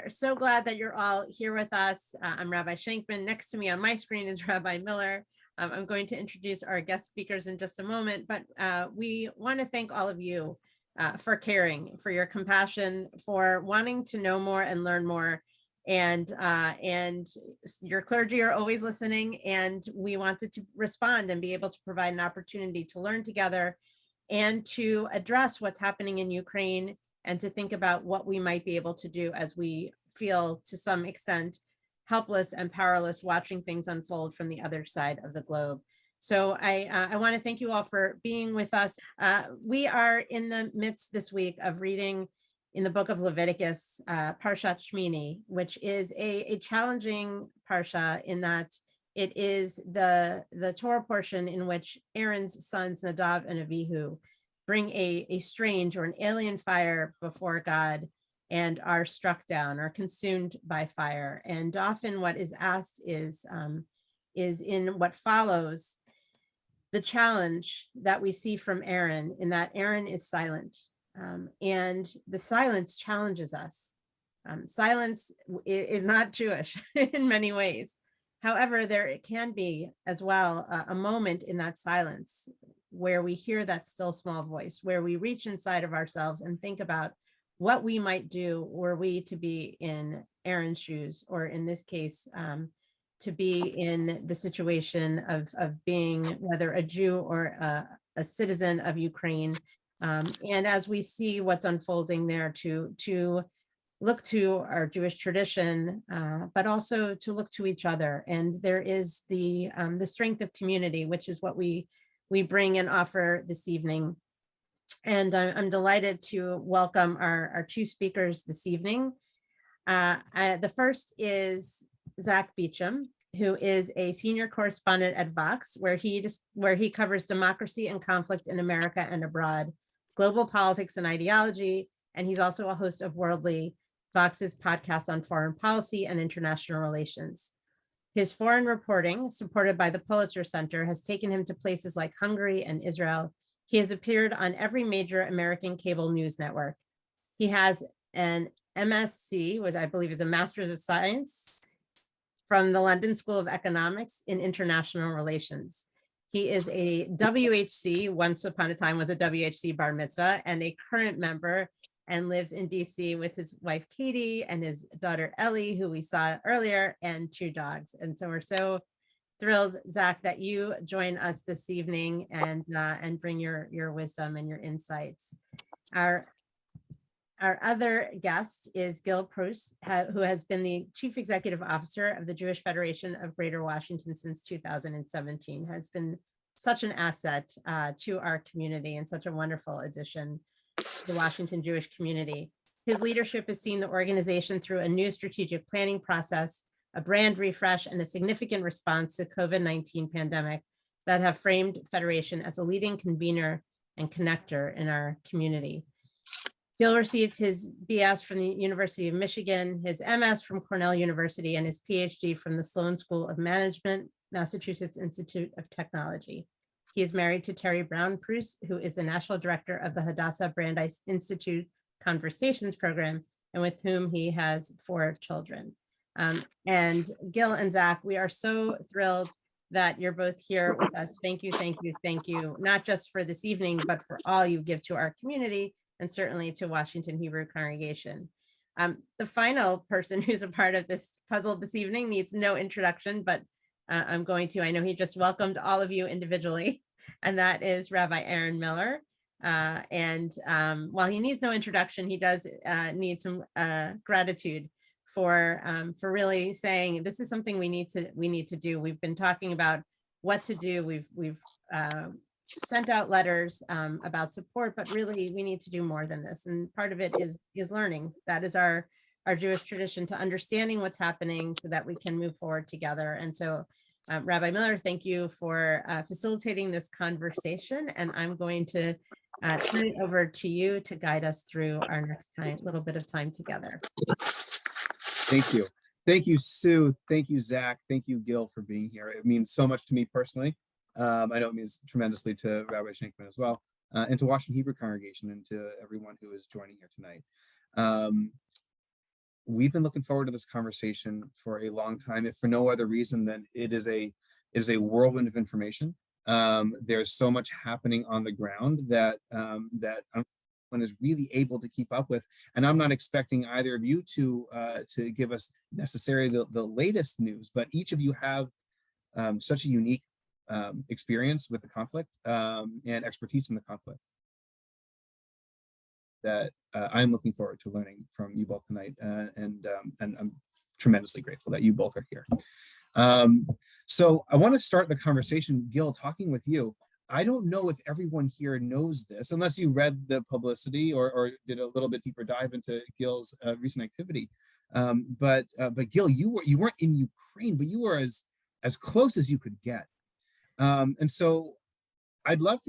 are so glad that you're all here with us. I'm Rabbi Shankman. Next to me on my screen is Rabbi Miller. I'm going to introduce our guest speakers in just a moment, but we want to thank all of you for caring, for your compassion, for wanting to know more and learn more. And your clergy are always listening, and we wanted to respond and be able to provide an opportunity to learn together and to address what's happening in Ukraine and to think about what we might be able to do as we feel to some extent helpless and powerless watching things unfold from the other side of the globe. So I want to thank you all for being with us. We are in the midst this week of reading in the book of Leviticus, Parshat Shmini, which is a challenging parsha in that it is the Torah portion in which Aaron's sons Nadav and Avihu bring a strange or an alien fire before God and are struck down or consumed by fire. And often what is asked is in what follows the challenge that we see from Aaron, in that Aaron is silent. And the silence challenges us. Silence is not Jewish in many ways. However, there can be as well a moment in that silence where we hear that still small voice, where we reach inside of ourselves and think about what we might do were we to be in Aaron's shoes, or in this case, to be in the situation of being whether a Jew or a citizen of Ukraine. And as we see what's unfolding there, to look to our Jewish tradition, but also to look to each other. And there is the strength of community, which is what we bring and offer this evening. And I'm delighted to welcome our two speakers this evening. The first is Zack Beauchamp, who is a senior correspondent at Vox, where he covers democracy and conflict in America and abroad, global politics and ideology, and he's also a host of Worldly, Vox's podcast on foreign policy and international relations. His foreign reporting, supported by the Pulitzer Center, has taken him to places like Hungary and Israel. He has appeared on every major American cable news network. He has an MSc, which I believe is a Master's of Science, from the London School of Economics in International Relations. He is a WHC, once upon a time was a WHC bar mitzvah, and a current member, and lives in DC with his wife, Katie, and his daughter, Ellie, who we saw earlier, and two dogs. And so we're so thrilled, Zack, that you join us this evening and bring your wisdom and your insights. Our other guest is Gil Preuss, who has been the Chief Executive Officer of the Jewish Federation of Greater Washington since 2017, has been such an asset to our community and such a wonderful addition to the Washington Jewish community. His leadership has seen the organization through a new strategic planning process, a brand refresh, and a significant response to COVID-19 pandemic that have framed Federation as a leading convener and connector in our community. Gil received his BS from the University of Michigan, his MS from Cornell University, and his PhD from the Sloan School of Management, Massachusetts Institute of Technology. He is married to Terry Brown Preuss, who is the National Director of the Hadassah Brandeis Institute Conversations Program, and with whom he has 4 children. And Gil and Zack, we are so thrilled that you're both here with us. Thank you, thank you, thank you, not just for this evening, but for all you give to our community, and certainly to Washington Hebrew Congregation. The final person who's a part of this puzzle this evening needs no introduction, but I know he just welcomed all of you individually, and that is Rabbi Aaron Miller. While he needs no introduction, he does need some gratitude for really saying this is something we need to do. We've been talking about what to do. We've sent out letters about support, but really we need to do more than this. And part of it is learning. That is our Jewish tradition, to understanding what's happening so that we can move forward together. And so Rabbi Miller, thank you for facilitating this conversation. And I'm going to turn it over to you to guide us through our next little bit of time together. Thank you. Thank you, Sue. Thank you, Zack. Thank you, Gil, for being here. It means so much to me personally. I know it means tremendously to Rabbi Shankman as well, and to Washington Hebrew Congregation, and to everyone who is joining here tonight. we've been looking forward to this conversation for a long time, if for no other reason than it is a whirlwind of information. There's so much happening on the ground that one is really able to keep up with, and I'm not expecting either of you to give us necessarily the latest news, but each of you have such a unique experience with the conflict and expertise in the conflict that I'm looking forward to learning from you both tonight, and I'm tremendously grateful that you both are here. So I want to start the conversation, Gil, talking with you. I don't know if everyone here knows this, unless you read the publicity or did a little bit deeper dive into Gil's recent activity. But Gil, you weren't in Ukraine, but you were as close as you could get. And so I'd love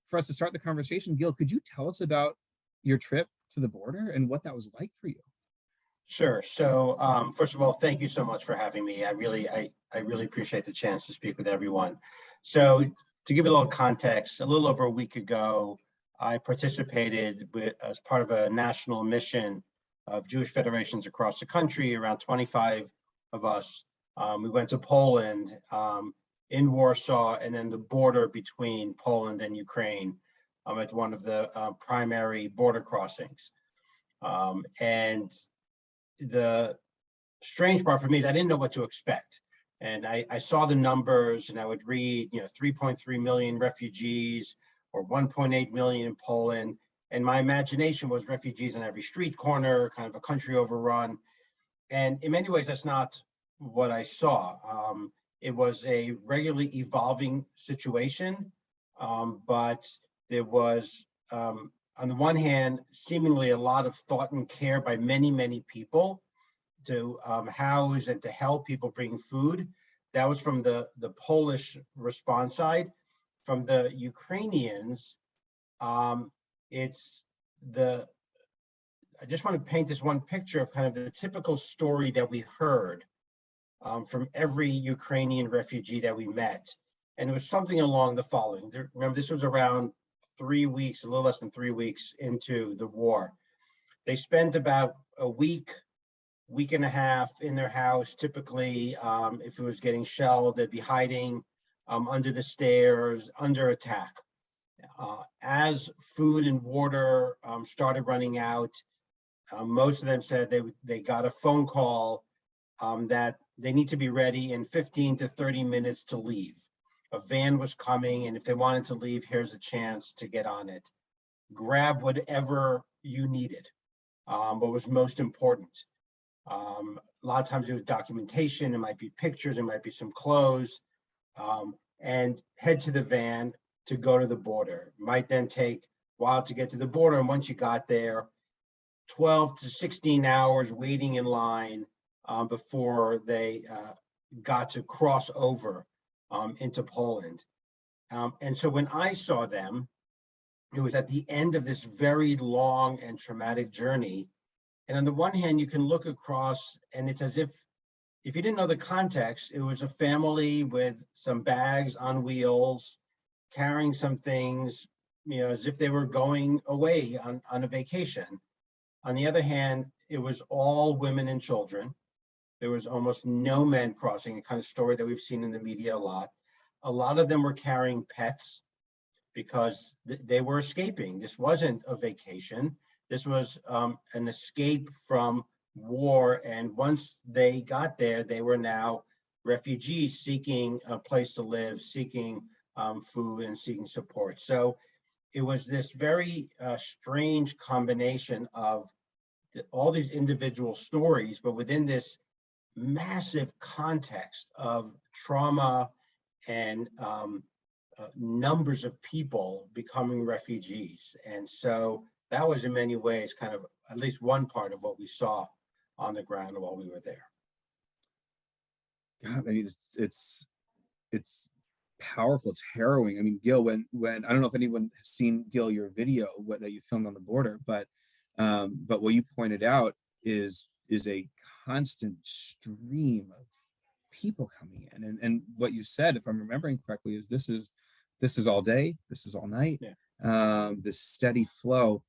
for us to start the conversation. Gil, could you tell us about your trip to the border and what that was like for you? Sure. So first of all, thank you so much for having me. I really appreciate the chance to speak with everyone. So to give it a little context, a little over a week ago, I participated as part of a national mission of Jewish federations across the country, around 25 of us. We went to Poland, in Warsaw, and then the border between Poland and Ukraine at one of the primary border crossings. And the strange part for me is I didn't know what to expect. And I saw the numbers, and I would read, 3.3 million refugees or 1.8 million in Poland. And my imagination was refugees on every street corner, kind of a country overrun. And in many ways, that's not what I saw. It was a regularly evolving situation, but there was, on the one hand, seemingly a lot of thought and care by many, many people to house and to help people bring food. That was from the Polish response side. From the Ukrainians, I just want to paint this one picture of kind of the typical story that we heard from every Ukrainian refugee that we met. And it was something along the following. Remember, this was around 3 weeks, a little less than 3 weeks into the war. They spent about a week and a half in their house. Typically, if it was getting shelled, they'd be hiding under the stairs, under attack. As food and water started running out, most of them said they got a phone call that they need to be ready in 15 to 30 minutes to leave. A van was coming, and if they wanted to leave, here's a chance to get on it. Grab whatever you needed, what was most important. A lot of times it was documentation, it might be pictures, it might be some clothes, and head to the van to go to the border. It might then take a while to get to the border, and once you got there, 12 to 16 hours waiting in line before they got to cross over into Poland. And so when I saw them, it was at the end of this very long and traumatic journey. And on the one hand, you can look across, and it's as if you didn't know the context, it was a family with some bags on wheels, carrying some things, as if they were going away on a vacation. On the other hand, it was all women and children. There was almost no men crossing, a kind of story that we've seen in the media a lot. A lot of them were carrying pets because they were escaping. This wasn't a vacation. This was an escape from war. And once they got there, they were now refugees seeking a place to live, seeking food and seeking support. So it was this very strange combination of all these individual stories, but within this massive context of trauma and numbers of people becoming refugees. And so that was in many ways kind of at least one part of what we saw on the ground while we were there. God, I mean, it's powerful. It's harrowing. I mean, Gil, when I don't know if anyone has seen, Gil, your video that you filmed on the border, but what you pointed out is a constant stream of people coming in, and what you said, if I'm remembering correctly, is this is all day, this is all night. Yeah. This steady flow.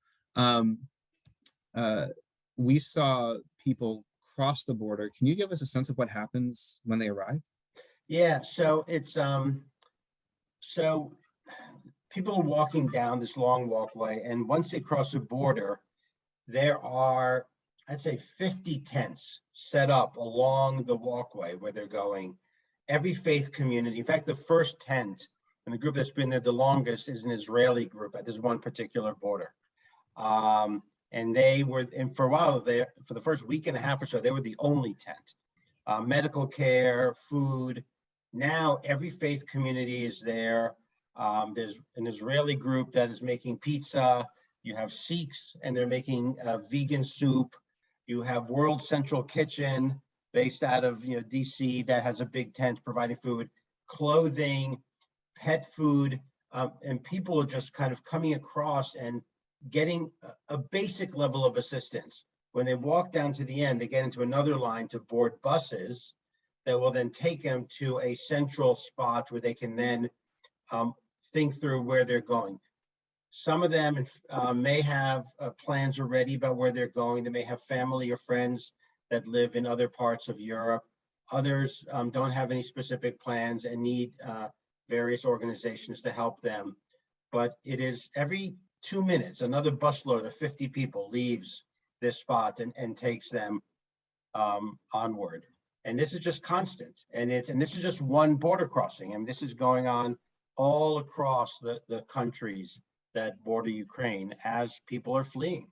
We saw people cross the border, can you give us a sense of what happens when they arrive? Yeah, so it's so people are walking down this long walkway, and once they cross the border, there are, I'd say, 50 tents set up along the walkway where they're going. Every faith community, in fact, the first tent and the group that's been there the longest is an Israeli group at this one particular border. And they were, and for a while, for the first week and a half or so, they were the only tent. Medical care, food. Now every faith community is there. There's an Israeli group that is making pizza. You have Sikhs, and they're making vegan soup. You have World Central Kitchen, based out of DC, that has a big tent providing food, clothing, pet food, and people are just kind of coming across and getting a basic level of assistance. When they walk down to the end, they get into another line to board buses that will then take them to a central spot where they can then think through where they're going. Some of them may have plans already about where they're going. They may have family or friends that live in other parts of Europe. Others don't have any specific plans and need various organizations to help them. But it is every 2 minutes, another busload of 50 people leaves this spot and takes them onward. And this is just constant. And this is just one border crossing. And this is going on all across the countries that border Ukraine as people are fleeing.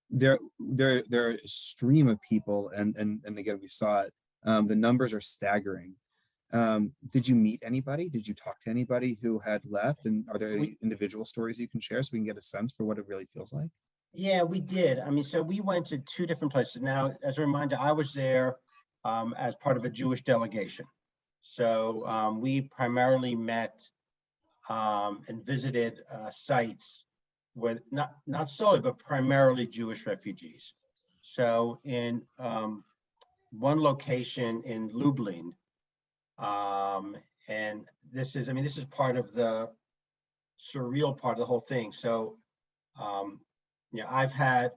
There are a stream of people, and again, we saw it. The numbers are staggering. Did you meet anybody? Did you talk to anybody who had left? And are there any individual stories you can share so we can get a sense for what it really feels like? Yeah, we did. I mean, so we went to 2 different places. Now, as a reminder, I was there as part of a Jewish delegation. So we primarily met and visited sites with not solely, but primarily Jewish refugees. So in one location in Lublin, and this is part of the surreal part of the whole thing. So, I had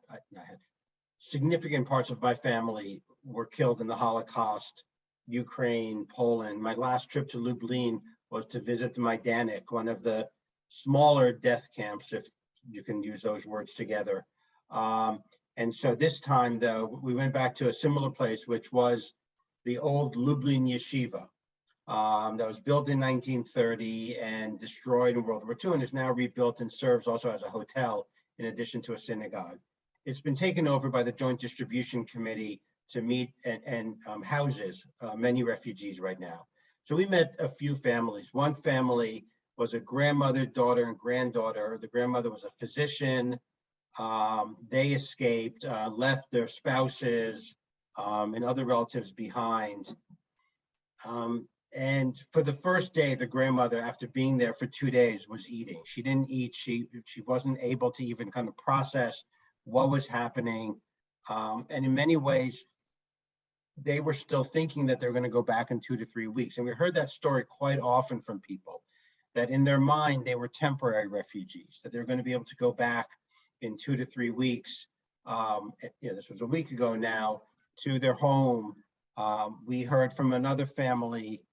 significant parts of my family were killed in the Holocaust, Ukraine, Poland. My last trip to Lublin was to visit the Majdanek, one of the smaller death camps, if you can use those words together. And so this time, though, we went back to a similar place, which was the old Lublin yeshiva that was built in 1930 and destroyed in World War II, and is now rebuilt and serves also as a hotel in addition to a synagogue. It's been taken over by the Joint Distribution Committee to meet and houses many refugees right now. So we met a few families. One family was a grandmother, daughter, and granddaughter. The grandmother was a physician. They escaped, left their spouses and other relatives behind. And for the first day, the grandmother, after being there for 2 days, was eating. She didn't eat. She wasn't able to even kind of process what was happening. And in many ways, they were still thinking that they're going to go back in 2 to 3 weeks. And we heard that story quite often from people, that in their mind, they were temporary refugees, that they're going to be able to go back in 2 to 3 weeks. This was a week ago now, to their home. We heard from another family,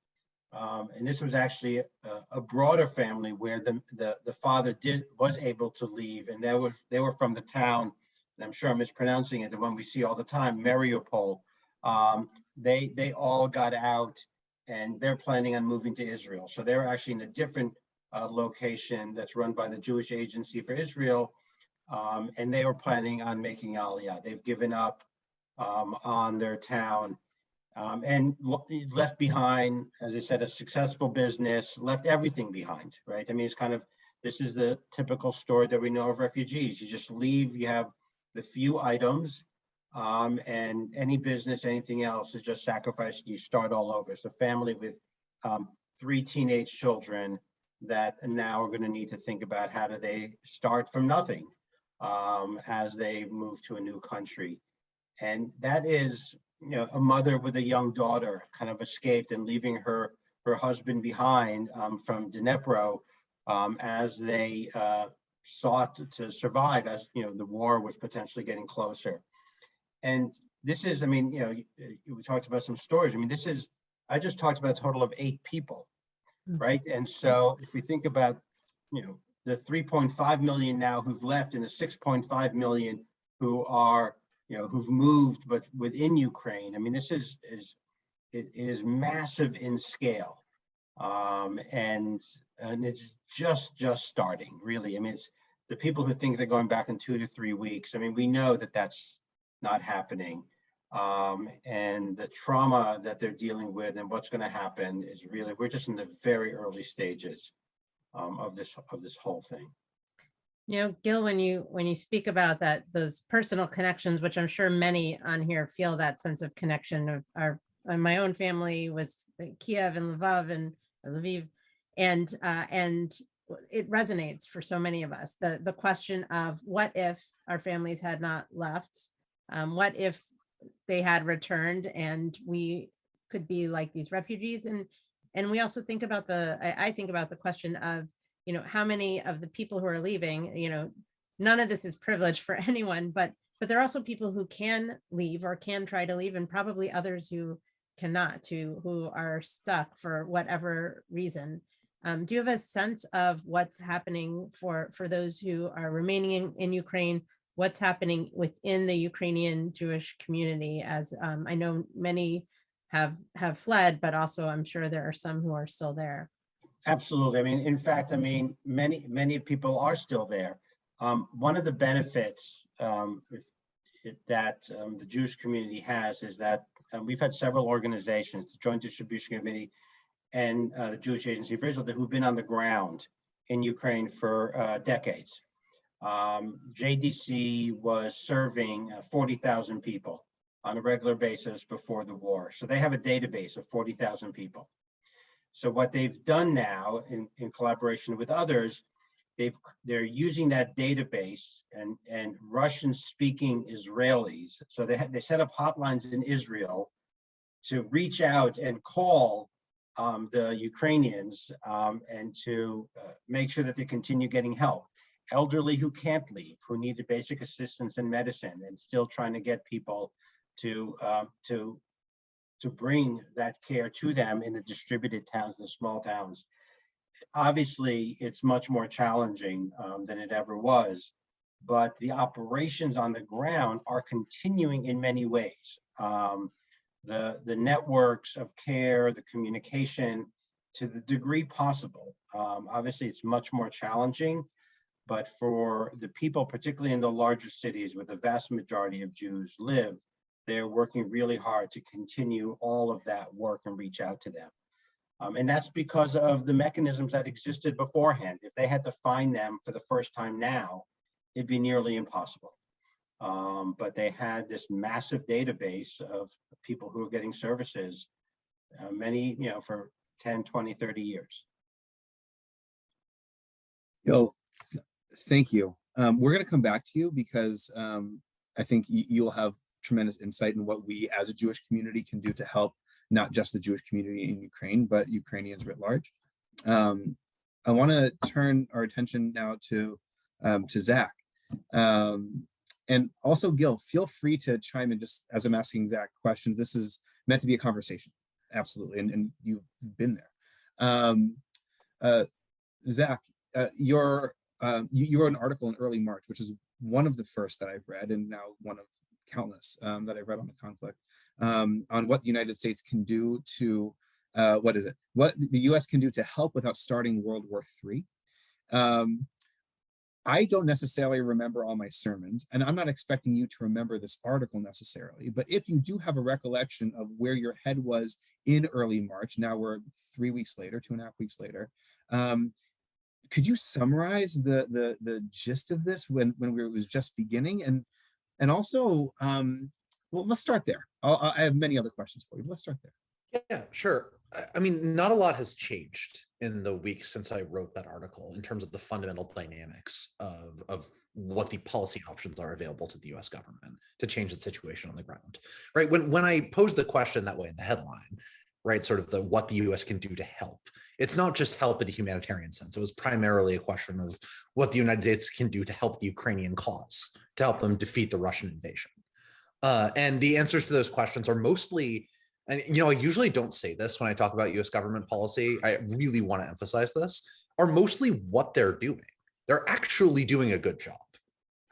and this was actually a broader family where the father was able to leave, and they were from the town, and I'm sure I'm mispronouncing it, the one we see all the time, Mariupol. They all got out, and they're planning on moving to Israel. So they're actually in a different location that's run by the Jewish Agency for Israel, and they were planning on making Aliyah. They've given up on their town. And left behind, as I said, a successful business, left everything behind, right? I mean, this is the typical story that we know of refugees. You just leave, you have the few items, and any business, anything else is just sacrificed. You start all over. It's a family with 3 teenage children that now are going to need to think about how do they start from nothing as they move to a new country. And that is, a mother with a young daughter kind of escaped and leaving her husband behind from Dnipro as they sought to survive as, the war was potentially getting closer. And this is, I mean, we talked about some stories. I mean, I just talked about a total of 8 people, right? And so if we think about, the 3.5 million now who've left and the 6.5 million who are, who've moved, but within Ukraine, I mean, this is massive in scale. And it's just starting, really. I mean, it's the people who think they're going back in 2 to 3 weeks. I mean, we know that that's not happening. And the trauma that they're dealing with and what's going to happen is really, we're just in the very early stages of this whole thing. Gil, when you speak about that, those personal connections, which I'm sure many on here feel that sense of connection of my own family was Kiev and Lviv and it resonates for so many of us. The question of what if our families had not left, what if they had returned and we could be like these refugees, and we also think about I think about the question of how many of the people who are leaving, none of this is privilege for anyone, but there are also people who can leave or can try to leave, and probably others who cannot, who are stuck for whatever reason. Do you have a sense of what's happening for those who are remaining in Ukraine? What's happening within the Ukrainian Jewish community? As I know many have fled, but also I'm sure there are some who are still there. Absolutely. I mean, in fact, many people are still there. One of the benefits that the Jewish community has is that we've had several organizations, the Joint Distribution Committee and the Jewish Agency for Israel, who've been on the ground in Ukraine for decades. JDC was serving 40,000 people on a regular basis before the war. So they have a database of 40,000 people. So what they've done now in collaboration with others, they're using that database and Russian-speaking Israelis. So they set up hotlines in Israel to reach out and call the Ukrainians and to make sure that they continue getting help. Elderly who can't leave, who needed basic assistance in medicine, and still trying to get people to bring that care to them in the distributed towns, the small towns. Obviously, it's much more challenging than it ever was, but the operations on the ground are continuing in many ways. The networks of care, the communication, to the degree possible. Obviously, it's much more challenging, but for the people, particularly in the larger cities where the vast majority of Jews live, they're working really hard to continue all of that work and reach out to them. And that's because of the mechanisms that existed beforehand. If they had to find them for the first time now, it'd be nearly impossible. But they had this massive database of people who are getting services, many, for 10, 20, 30 years. Thank you. We're going to come back to you because I think you'll have tremendous insight in what we as a Jewish community can do to help not just the Jewish community in Ukraine, but Ukrainians writ large. I want to turn our attention now to Zack. And also, Gil, feel free to chime in just as I'm asking Zack questions. This is meant to be a conversation, absolutely, and you've been there. Zack, you wrote an article in early March, which is one of the first that I've read, and now one of countless that I've read on the conflict, on what the United States can do to, what the US can do to help without starting World War III. I don't necessarily remember all my sermons, and I'm not expecting you to remember this article necessarily, but if you do have a recollection of where your head was in early March, now we're 3 weeks later, 2.5 weeks later, could you summarize the gist of this when it was just beginning? And also, well, let's start there. I have many other questions for you, but let's start there. Yeah, sure. I mean, not a lot has changed in the weeks since I wrote that article in terms of the fundamental dynamics of what the policy options are available to the US government to change the situation on the ground, right? When I posed the question that way in the headline, right? Sort of what the US can do to help. It's not just help in a humanitarian sense. It was primarily a question of what the United States can do to help the Ukrainian cause, to help them defeat the Russian invasion. And the answers to those questions are mostly, and I usually don't say this when I talk about US government policy, I really want to emphasize this, are mostly what they're doing. They're actually doing a good job.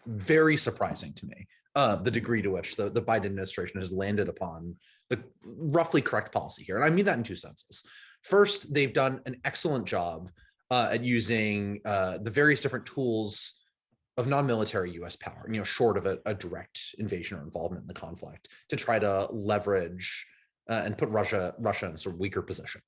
Very surprising to me, the degree to which the Biden administration has landed upon the roughly correct policy here. And I mean that in two senses. First, they've done an excellent job at using the various different tools of non-military US power, short of a direct invasion or involvement in the conflict, to try to leverage and put Russia in a sort of weaker position,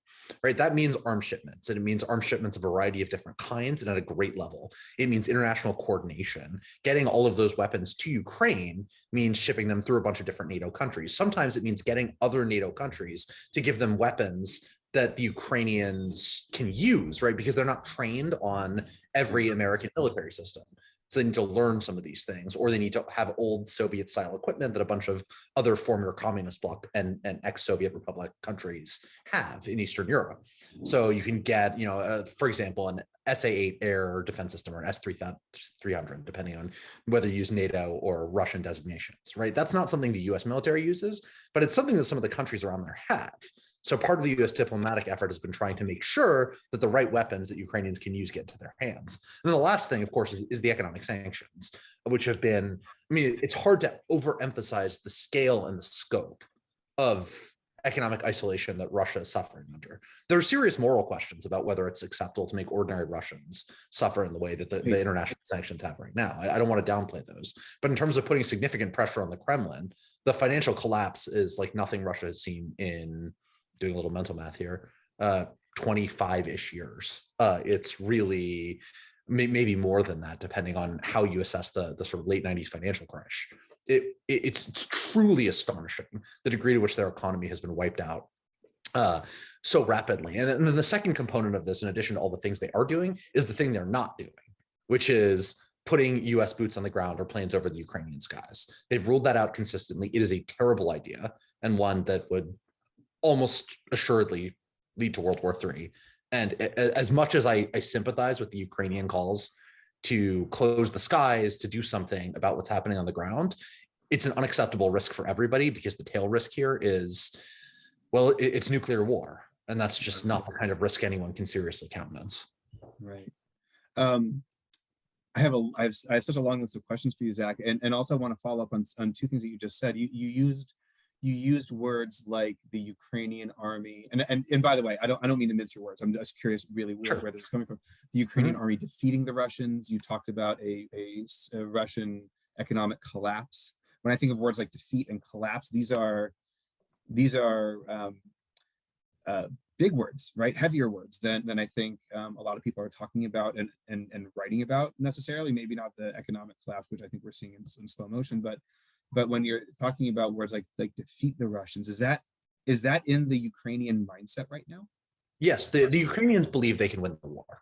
right? That means arms shipments, and it means arms shipments of a variety of different kinds and at a great level. It means international coordination. Getting all of those weapons to Ukraine means shipping them through a bunch of different NATO countries. Sometimes it means getting other NATO countries to give them weapons that the Ukrainians can use, right? Because they're not trained on every American military system. So they need to learn some of these things, or they need to have old Soviet style equipment that a bunch of other former communist bloc and ex-Soviet republic countries have in Eastern Europe. So you can get, for example, an SA-8 air defense system or an S-300, depending on whether you use NATO or Russian designations, right? That's not something the US military uses, but it's something that some of the countries around there have. So part of the US diplomatic effort has been trying to make sure that the right weapons that Ukrainians can use get into their hands. And the last thing, of course, is the economic sanctions, which have been, it's hard to overemphasize the scale and the scope of economic isolation that Russia is suffering under. There are serious moral questions about whether it's acceptable to make ordinary Russians suffer in the way that the international sanctions have right now. I don't want to downplay those. But in terms of putting significant pressure on the Kremlin, the financial collapse is like nothing Russia has seen in, doing a little mental math here, 25-ish years. It's really maybe more than that, depending on how you assess the sort of late 90s financial crash. It's truly astonishing the degree to which their economy has been wiped out so rapidly. And then the second component of this, in addition to all the things they are doing, is the thing they're not doing, which is putting US boots on the ground or planes over the Ukrainian skies. They've ruled that out consistently. It is a terrible idea, and one that would almost assuredly lead to World War III. And as much as I sympathize with the Ukrainian calls to close the skies, to do something about what's happening on the ground, it's an unacceptable risk for everybody, because the tail risk here is, well, it's nuclear war. And that's just not the kind of risk anyone can seriously countenance. Right. I have such a long list of questions for you, Zach, and also I want to follow up on two things that you just said. You used words like the Ukrainian army, and by the way, I don't mean to mince your words. I'm just curious, really, where this is coming from. The Ukrainian army defeating the Russians. You talked about a Russian economic collapse. When I think of words like defeat and collapse, these are big words, right? Heavier words than I think a lot of people are talking about and writing about necessarily. Maybe not the economic collapse, which I think we're seeing in slow motion, but when you're talking about words like defeat the Russians, is that in the Ukrainian mindset right now? Yes, the Ukrainians believe they can win the war.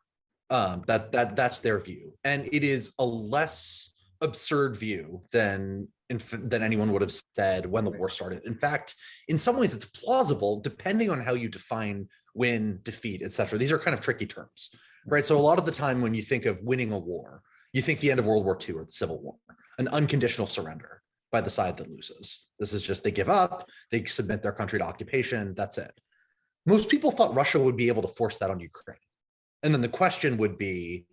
That's their view, and it is a less absurd view than anyone would have said when the war started. In fact, in some ways, it's plausible, depending on how you define win, defeat, etc. These are kind of tricky terms, right? So a lot of the time, when you think of winning a war, you think the end of World War II or the Civil War, an unconditional surrender by the side that loses. This is just, they give up, they submit their country to occupation, that's it. Most people thought Russia would be able to force that on Ukraine. And then the question would be,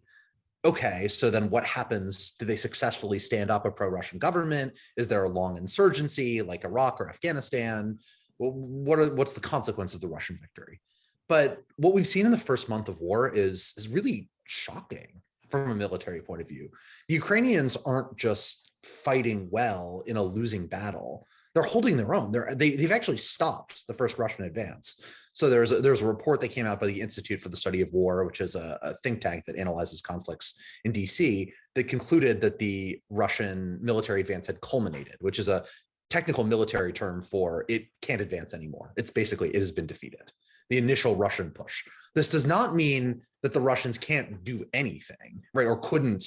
okay, so then what happens? Do they successfully stand up a pro-Russian government? Is there a long insurgency like Iraq or Afghanistan? What's the consequence of the Russian victory? But what we've seen in the first month of war is really shocking from a military point of view. The Ukrainians aren't just fighting well in a losing battle. They're holding their own. They've actually stopped the first Russian advance. So there's a report that came out by the Institute for the Study of War, which is a think tank that analyzes conflicts in DC, that concluded that the Russian military advance had culminated, which is a technical military term for it can't advance anymore. It's basically, it has been defeated. The initial Russian push. This does not mean that the Russians can't do anything, right? Or couldn't,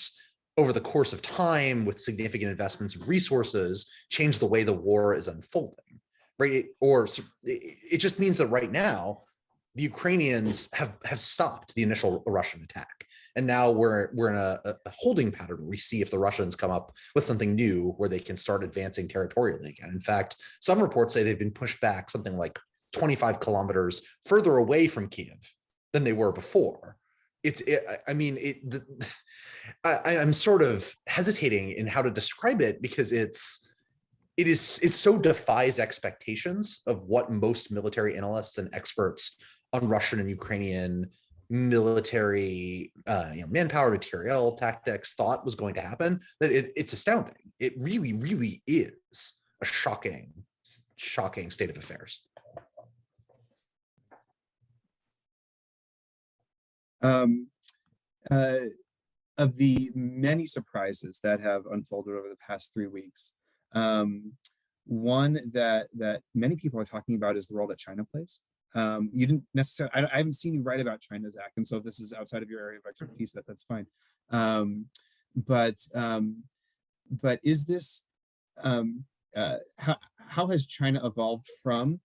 over the course of time, with significant investments of resources, change the way the war is unfolding. right? It just means that right now, the Ukrainians have stopped the initial Russian attack. And now we're in a holding pattern where we see if the Russians come up with something new where they can start advancing territorially again. In fact, some reports say they've been pushed back something like 25 kilometers further away from Kiev than they were before. I'm sort of hesitating in how to describe it because it so defies expectations of what most military analysts and experts on Russian and Ukrainian military manpower, material, tactics thought was going to happen, that it's astounding. It really, really is a shocking state of affairs. Of the many surprises that have unfolded over the past 3 weeks, one that many people are talking about is the role that China plays. You didn't necessarily, I haven't seen you write about China, Zach, and so if this is outside of your area of expertise, that's fine. But is this, how has China evolved from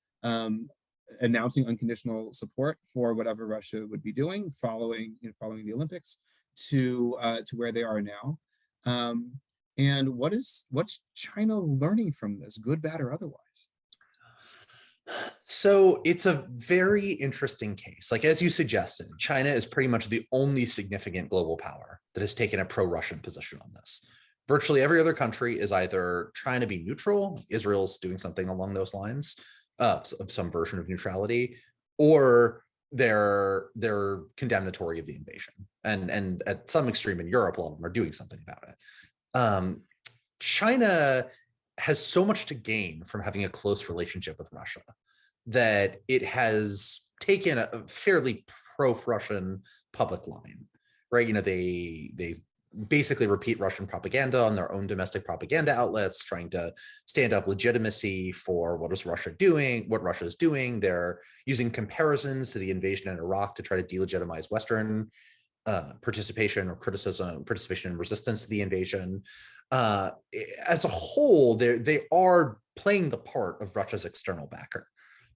announcing unconditional support for whatever Russia would be doing following the Olympics to where they are now? And what's China learning from this, good, bad, or otherwise? So it's a very interesting case. Like, as you suggested, China is pretty much the only significant global power that has taken a pro-Russian position on this. Virtually every other country is either trying to be neutral, Israel's doing something along those lines, of some version of neutrality, or they're condemnatory of the invasion. And at some extreme in Europe, a lot of them are doing something about it. China has so much to gain from having a close relationship with Russia that it has taken a fairly pro-Russian public line, right? They basically repeat Russian propaganda on their own domestic propaganda outlets, trying to stand up legitimacy for what Russia is doing. They're using comparisons to the invasion in Iraq to try to delegitimize Western participation and resistance to the invasion. As a whole, they are playing the part of Russia's external backer.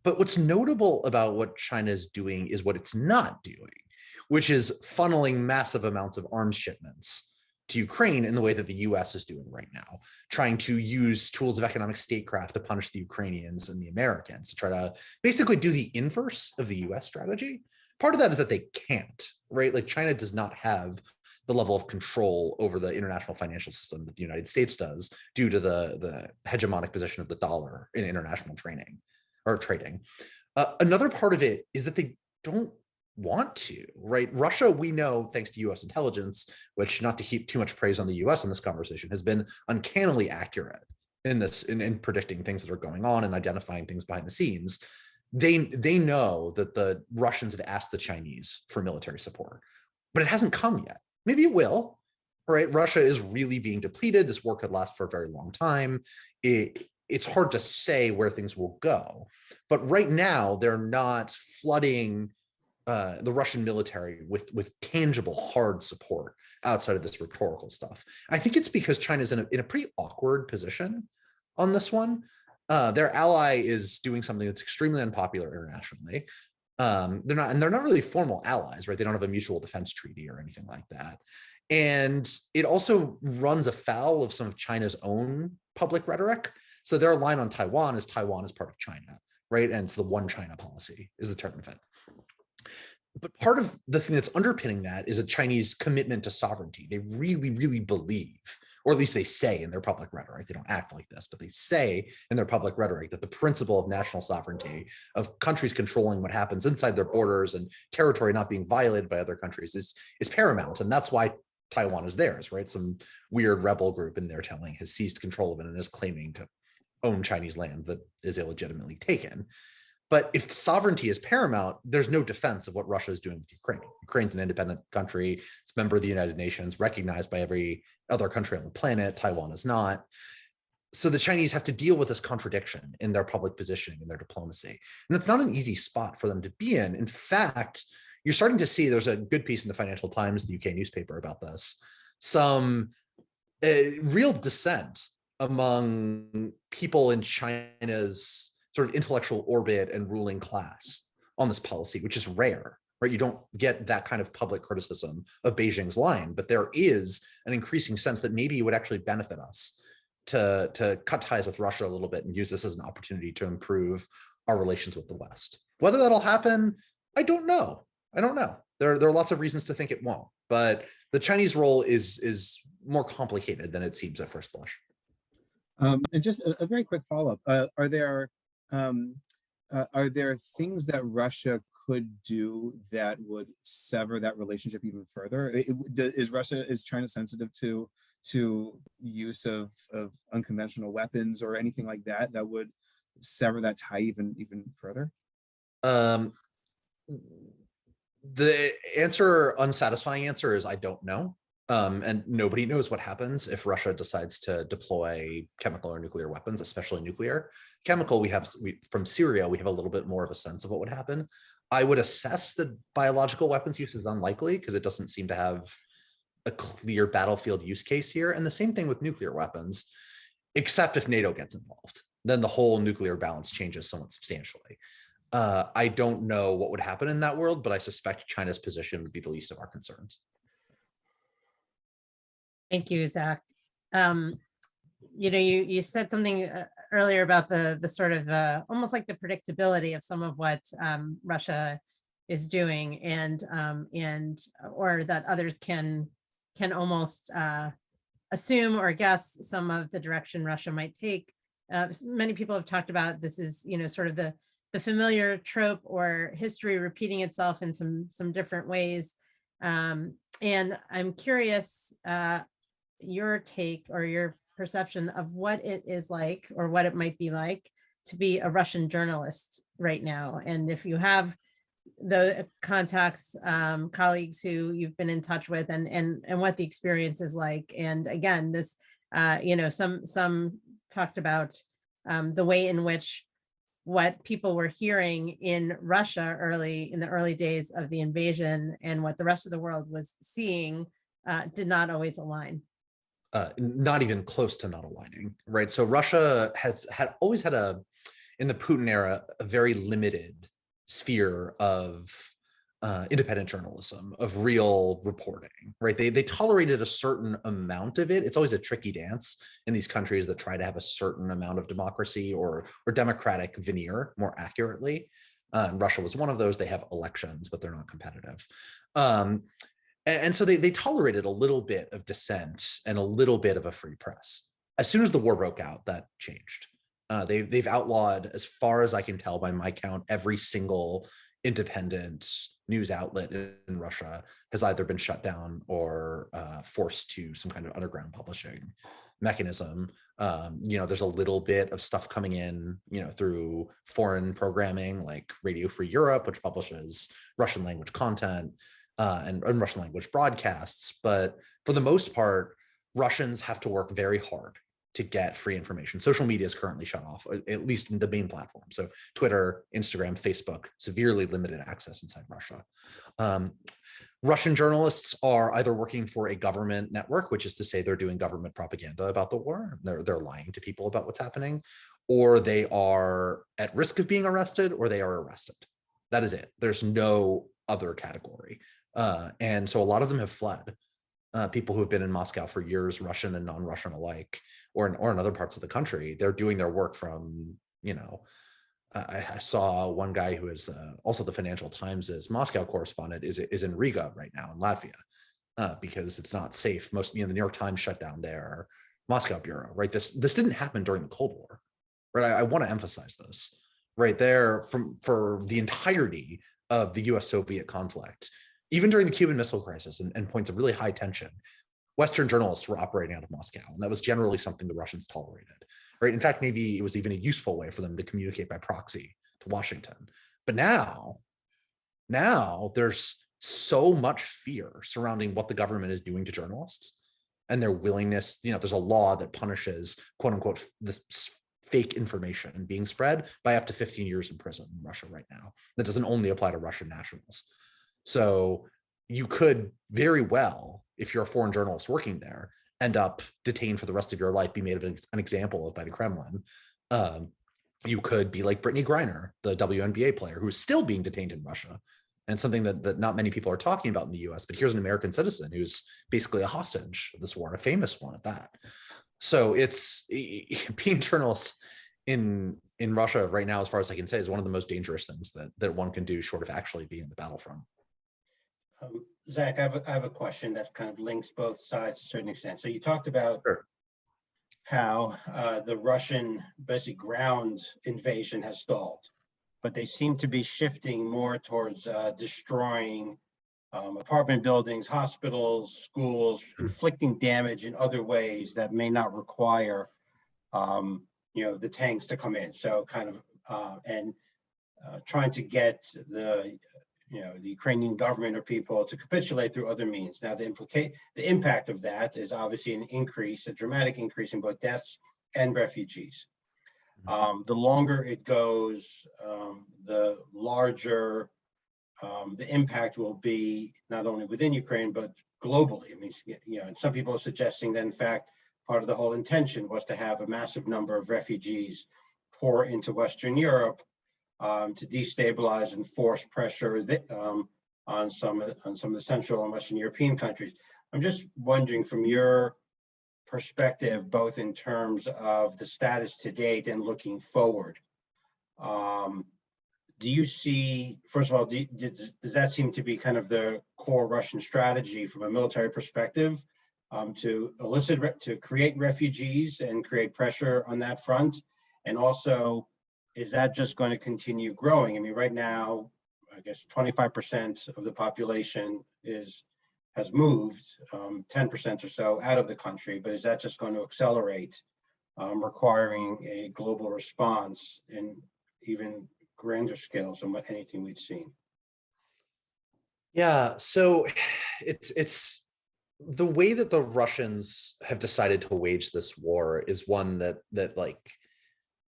But what's notable about what China is doing is what it's not doing, which is funneling massive amounts of arms shipments to Ukraine in the way that the US is doing right now, trying to use tools of economic statecraft to punish the Ukrainians and the Americans, to try to basically do the inverse of the US strategy. Part of that is that they can't, right? Like, China does not have the level of control over the international financial system that the United States does due to the hegemonic position of the dollar in international trading. Another part of it is that they don't want to, right? Russia, we know, thanks to US intelligence, which, not to heap too much praise on the US in this conversation, has been uncannily accurate in predicting things that are going on and identifying things behind the scenes. They know that the Russians have asked the Chinese for military support, but it hasn't come yet. Maybe it will, right? Russia is really being depleted. This war could last for a very long time. It's hard to say where things will go, but right now they're not flooding the Russian military with tangible, hard support outside of this rhetorical stuff. I think it's because China's in a pretty awkward position on this one. Their ally is doing something that's extremely unpopular internationally. They're not really formal allies, right? They don't have a mutual defense treaty or anything like that. And it also runs afoul of some of China's own public rhetoric. So their line on Taiwan is part of China, right? And it's the one China policy is the term of it. But part of the thing that's underpinning that is a Chinese commitment to sovereignty. They really, really believe, or at least they say in their public rhetoric, they don't act like this, but they say in their public rhetoric that the principle of national sovereignty, of countries controlling what happens inside their borders and territory not being violated by other countries, is paramount. And that's why Taiwan is theirs, right? Some weird rebel group, in their telling, has seized control of it and is claiming to own Chinese land that is illegitimately taken. But if sovereignty is paramount, there's no defense of what Russia is doing with Ukraine. Ukraine's an independent country. It's a member of the United Nations, recognized by every other country on the planet. Taiwan is not. So the Chinese have to deal with this contradiction in their public positioning and their diplomacy. And that's not an easy spot for them to be in. In fact, you're starting to see, there's a good piece in the Financial Times, the UK newspaper, about this, some real dissent among people in China's sort of intellectual orbit and ruling class on this policy, which is rare, right? You don't get that kind of public criticism of Beijing's line, but there is an increasing sense that maybe it would actually benefit us to cut ties with Russia a little bit and use this as an opportunity to improve our relations with the West. Whether that'll happen, I don't know. There are lots of reasons to think it won't, but the Chinese role is more complicated than it seems at first blush. And just a very quick follow-up. Are there things that Russia could do that would sever that relationship even further? Is China sensitive to use of unconventional weapons or anything like that that would sever that tie even further? The unsatisfying answer is I don't know. And nobody knows what happens if Russia decides to deploy chemical or nuclear weapons, especially nuclear. Chemical, from Syria, we have a little bit more of a sense of what would happen. I would assess that biological weapons use is unlikely because it doesn't seem to have a clear battlefield use case here. And the same thing with nuclear weapons, except if NATO gets involved, then the whole nuclear balance changes somewhat substantially. I don't know what would happen in that world, but I suspect China's position would be the least of our concerns. Thank you, Zach. You said something earlier about the sort of almost like the predictability of some of what Russia is doing, and or that others can almost assume or guess some of the direction Russia might take. Many people have talked about this is sort of the familiar trope or history repeating itself in some different ways, and I'm curious your take or your perception of what it is like or what it might be like to be a Russian journalist right now, and if you have the contacts, colleagues who you've been in touch with, and what the experience is like. And again, this some talked about the way in which what people were hearing in Russia in the early days of the invasion and what the rest of the world was seeing did not always align. Not even close to not aligning, right? So Russia always had in the Putin era, a very limited sphere of independent journalism, of real reporting, right? They tolerated a certain amount of it. It's always a tricky dance in these countries that try to have a certain amount of democracy or democratic veneer, more accurately. Russia was one of those. They have elections, but they're not competitive. And so they tolerated a little bit of dissent and a little bit of a free press. As soon as the war broke out, that changed. They've outlawed, as far as I can tell by my count, every single independent news outlet in Russia has either been shut down or forced to some kind of underground publishing mechanism. There's a little bit of stuff coming in, through foreign programming like Radio Free Europe, which publishes Russian language content and Russian language broadcasts. But for the most part, Russians have to work very hard to get free information. Social media is currently shut off, at least in the main platform. So Twitter, Instagram, Facebook, severely limited access inside Russia. Russian journalists are either working for a government network, which is to say they're doing government propaganda about the war. They're lying to people about what's happening, or they are at risk of being arrested, or they are arrested. That is it. There's no other category. And so a lot of them have fled. People who have been in Moscow for years, Russian and non-Russian alike, or in other parts of the country, they're doing their work from, I saw one guy who is also the Financial Times' Moscow correspondent is in Riga right now in Latvia because it's not safe. The New York Times shut down their Moscow bureau, right? This didn't happen during the Cold War, right? I want to emphasize this right there for the entirety of the US-Soviet conflict. Even during the Cuban Missile Crisis and points of really high tension, Western journalists were operating out of Moscow, and that was generally something the Russians tolerated, right? In fact, maybe it was even a useful way for them to communicate by proxy to Washington. But now there's so much fear surrounding what the government is doing to journalists and their willingness. There's a law that punishes, quote unquote, this fake information being spread by up to 15 years in prison in Russia right now. That doesn't only apply to Russian nationals. So you could very well, if you're a foreign journalist working there, end up detained for the rest of your life, be made of an example of by the Kremlin, You could be like Brittany Griner, the WNBA player who is still being detained in Russia, and something that not many people are talking about in the US, but here's an American citizen who's basically a hostage of this war, a famous one at that. So it's being journalists in Russia right now, as far as I can say, is one of the most dangerous things that one can do short of actually being in the battlefront. Zach, I have a question that kind of links both sides to a certain extent. So you talked about Sure. how the Russian basic ground invasion has stalled, but they seem to be shifting more towards destroying apartment buildings, hospitals, schools, inflicting damage in other ways that may not require, the tanks to come in. So kind of trying to get the Ukrainian government or people to capitulate through other means. Now, the impact of that is obviously a dramatic increase in both deaths and refugees. The longer it goes, the larger the impact will be, not only within Ukraine, but globally. I mean, and some people are suggesting that, in fact, part of the whole intention was to have a massive number of refugees pour into Western Europe to destabilize and force pressure on some of the Central and Western European countries. I'm just wondering, from your perspective, both in terms of the status to date and looking forward, do you see, first of all, does that seem to be kind of the core Russian strategy from a military perspective, to create refugees and create pressure on that front? And also, is that just going to continue growing? I mean, right now, I guess 25% of the population has moved, 10% or so out of the country, but is that just going to accelerate, requiring a global response in even grander scales than anything we've seen? Yeah, so it's the way that the Russians have decided to wage this war is one that like,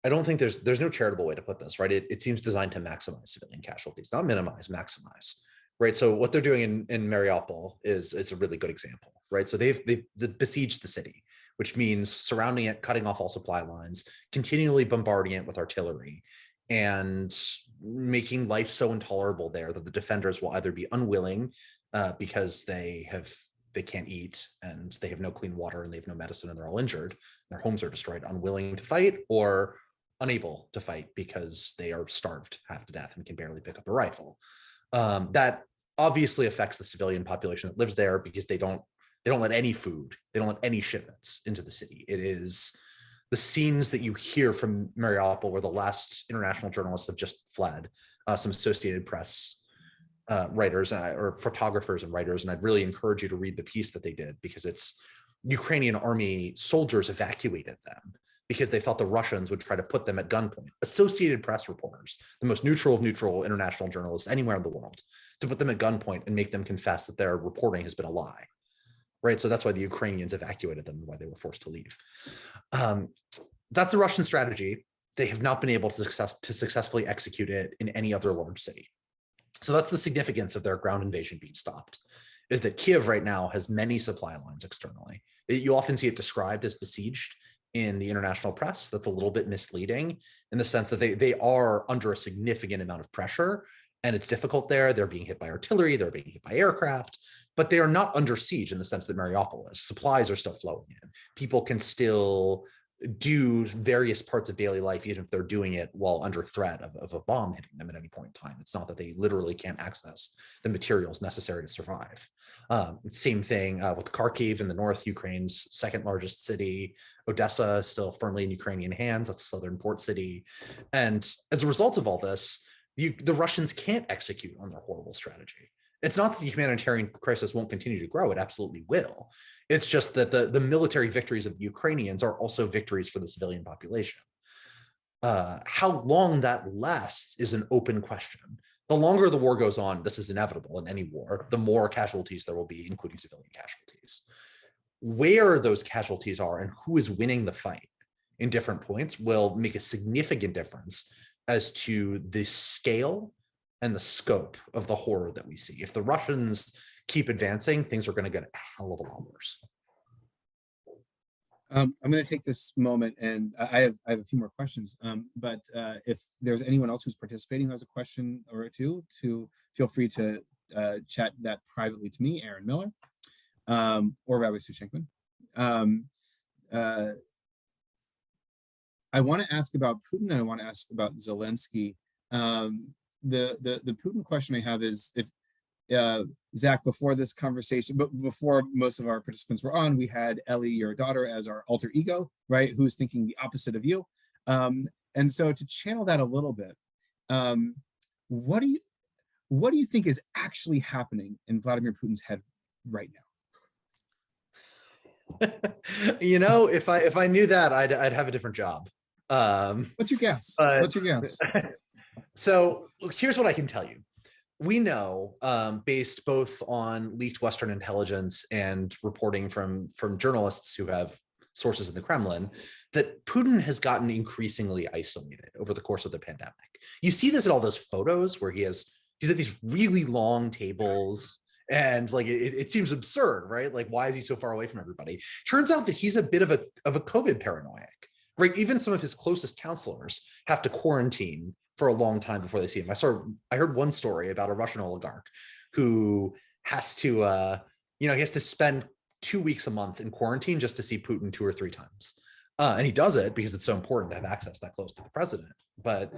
I don't think there's no charitable way to put this, right? It seems designed to maximize civilian casualties, not minimize, maximize, right? So what they're doing in Mariupol is a really good example, right? So they've besieged the city, which means surrounding it, cutting off all supply lines, continually bombarding it with artillery, and making life so intolerable there that the defenders will either be unwilling because they can't eat and they have no clean water and they have no medicine and they're all injured, their homes are destroyed, unwilling to fight, or unable to fight because they are starved half to death and can barely pick up a rifle. That obviously affects the civilian population that lives there, because they don't let any food, they don't let any shipments into the city. It is the scenes that you hear from Mariupol, where the last international journalists have just fled, some Associated Press writers or photographers and writers, and I'd really encourage you to read the piece that they did, because it's Ukrainian army soldiers evacuated them because they thought the Russians would try to put them at gunpoint. Associated Press reporters, the most neutral of neutral international journalists anywhere in the world, to put them at gunpoint and make them confess that their reporting has been a lie. Right, so that's why the Ukrainians evacuated them and why they were forced to leave. That's the Russian strategy. They have not been able to successfully execute it in any other large city. So that's the significance of their ground invasion being stopped, is that Kiev right now has many supply lines externally. You often see it described as besieged in the international press. That's a little bit misleading, in the sense that they are under a significant amount of pressure, and it's difficult there. They're being hit by artillery, they're being hit by aircraft, but they are not under siege in the sense that Mariupol is. Supplies are still flowing in. People can still do various parts of daily life, even if they're doing it while under threat of a bomb hitting them at any point in time. It's not that they literally can't access the materials necessary to survive. Same thing with Kharkiv in the north, Ukraine's second largest city. Odessa is still firmly in Ukrainian hands. That's a southern port city. And as a result of all this, the Russians can't execute on their horrible strategy. It's not that the humanitarian crisis won't continue to grow. It absolutely will. It's just that the military victories of the Ukrainians are also victories for the civilian population. How long that lasts is an open question. The longer the war goes on, this is inevitable in any war, the more casualties there will be, including civilian casualties. Where those casualties are and who is winning the fight in different points will make a significant difference as to the scale and the scope of the horror that we see. If the Russians keep advancing, things are going to get a hell of a lot worse. I'm going to take this moment, and I have a few more questions. But if there's anyone else who's participating who has a question or two, to feel free to chat that privately to me, Aaron Miller, or Rabbi Shankman. I want to ask about Putin, and I want to ask about Zelensky. The Putin question I have is, if Zach, before this conversation, but before most of our participants were on, we had Ellie, your daughter, as our alter ego, right? Who's thinking the opposite of you. And so to channel that a little bit, what do you think is actually happening in Vladimir Putin's head right now? You know, if I knew that, I'd have a different job. What's your guess? What's your guess? So here's what I can tell you. We know, based both on leaked Western intelligence and reporting from journalists who have sources in the Kremlin, that Putin has gotten increasingly isolated over the course of the pandemic. You see this in all those photos where he's at these really long tables, and like it seems absurd, right? Like, why is he so far away from everybody? Turns out that he's a bit of a COVID paranoiac, right? Even some of his closest counselors have to quarantine for a long time before they see him. I heard one story about a Russian oligarch who has to, he has to spend 2 weeks a month in quarantine just to see Putin 2 or 3 times. And he does it because it's so important to have access that close to the president. But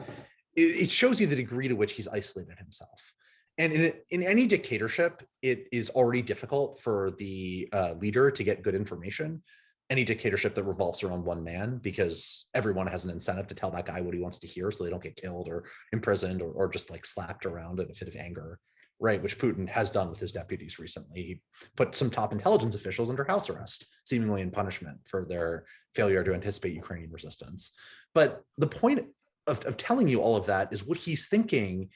it shows you the degree to which he's isolated himself. And in any dictatorship, it is already difficult for the leader to get good information. Any dictatorship that revolves around one man, because everyone has an incentive to tell that guy what he wants to hear so they don't get killed or imprisoned or just like slapped around in a fit of anger, right? Which Putin has done with his deputies recently. He put some top intelligence officials under house arrest, seemingly in punishment for their failure to anticipate Ukrainian resistance. But the point of telling you all of that is what he's thinking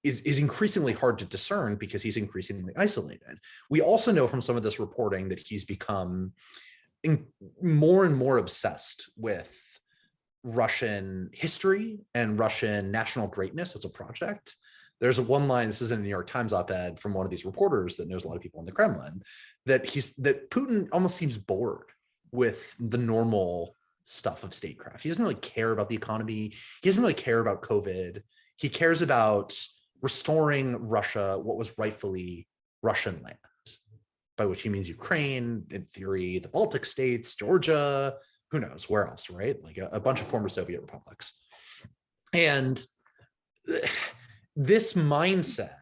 is increasingly hard to discern because he's increasingly isolated. We also know from some of this reporting that he's become more and more obsessed with Russian history and Russian national greatness as a project. There's one line, this is in a New York Times op-ed from one of these reporters that knows a lot of people in the Kremlin, that Putin almost seems bored with the normal stuff of statecraft. He doesn't really care about the economy. He doesn't really care about COVID. He cares about restoring Russia, what was rightfully Russian land, by which he means Ukraine, in theory, the Baltic states, Georgia, who knows where else, right? Like a bunch of former Soviet republics. And this mindset